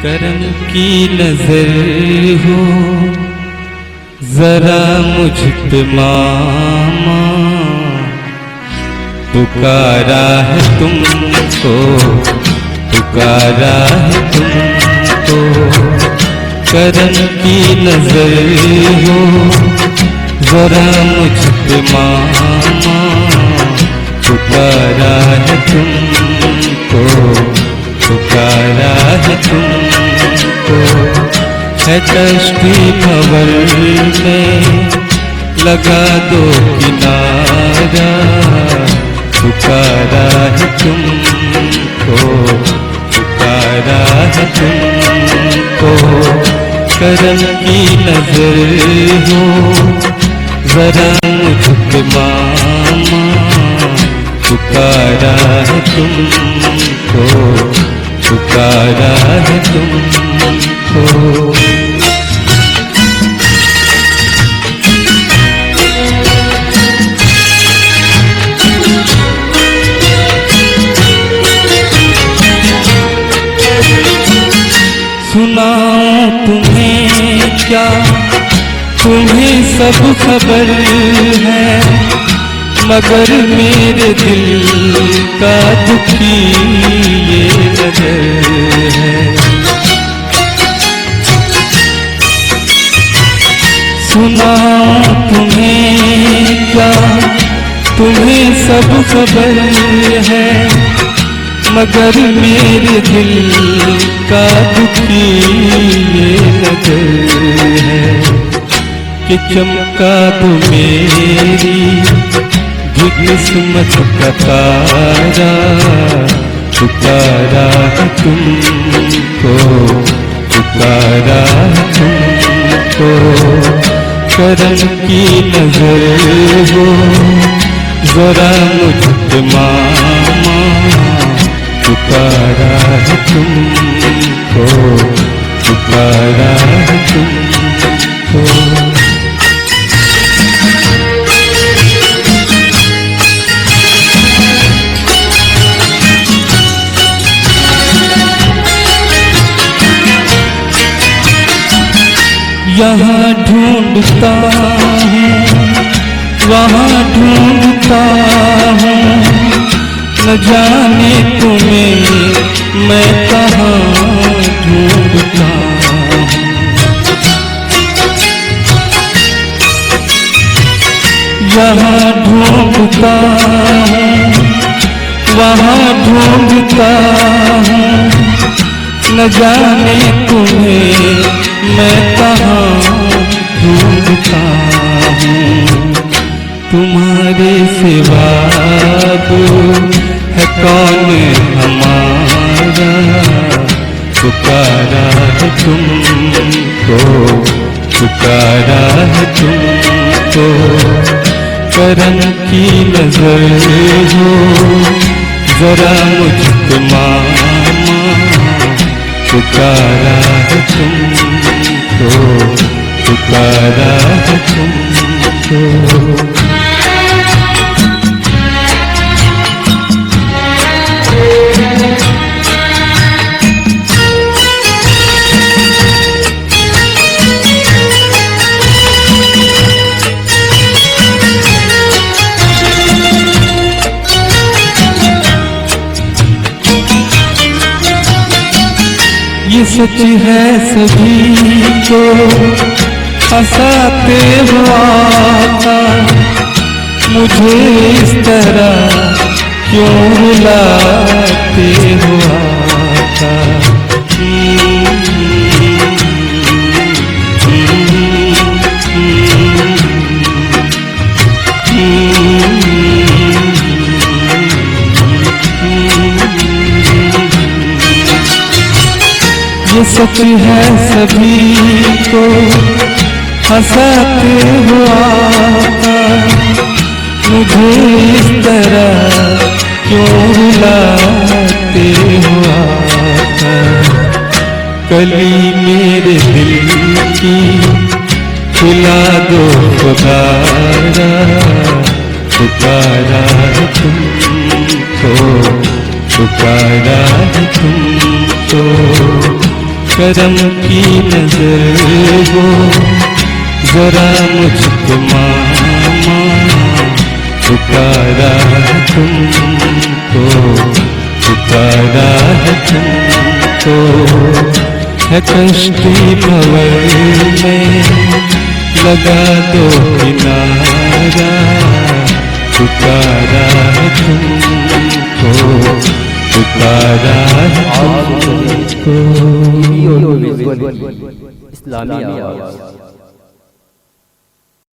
करम की नजर हो जरा मुझ पे मामा, पुकारा है तुमको, पुकारा है तुमको। करम की नजर हो जरा मुझ पे मामा, पुकारा है तुमको, पुकारा है तुमको। है कश्ती भंवर में लगा दो किनारा, पुकारा है तुमको, पुकारा है तुमको। करम की नजर हो जरा मुझ पे मामा, पुकारा है तुमको, पुकारा है तुमको। सुनाऊं तुम्हें क्या, तुम्हें सब खबर है, मगर मेरे दिल का दुखी ये नजर है। सुनाऊं तुम्हें क्या, तुम्हें सब खबर है, मगर मेरे दिल का दुखी ये नजर है। कि चमका तो मेरी भी किस्मत का तारा, पुकारा है तुमको, पुकारा है तुमको। करम की नजर हो जरा मुझ पे मामा, पुकारा है तुमको, पुकारा है तुमको। यहाँ ढूंढता हूँ, वहाँ ढूंढता हूँ, न जाने तुम्हें मैं कहाँ ढूंढता हूँ। यहाँ ढूंढता हूँ, वहाँ ढूंढता हूँ, न जाने तुम्हें मैं कहाँ ढूंढता हूँ। तुम्हारे सिवा है कौन हमारा, पुकारा है तुमको, पुकारा है तुमको। करम की नजर हो जरा मुझ पे मामा, पुकारा है तुमको, पुकारा है तुमको। ये सच है सभी को हंसाते हुआ था, मुझे इस तरह क्यों रुलाते हुआ था। ये सच है सभी को हंसाते हुआ था, मुझे इस तरह क्यों रुलाते हुआ था। कली मेरे दिल की खिला दो खुदारा, पुकारा है तुमको, पुकारा है तुमको। करम की नजर हो जरा मुझको मामा, पुकारा है तुमको, पुकारा है तुमको। है कश्ती भंवर में लगा दो किनारा, पुकारा है तुमको, पुकारा है तुमको। इस्लामी आवाज़।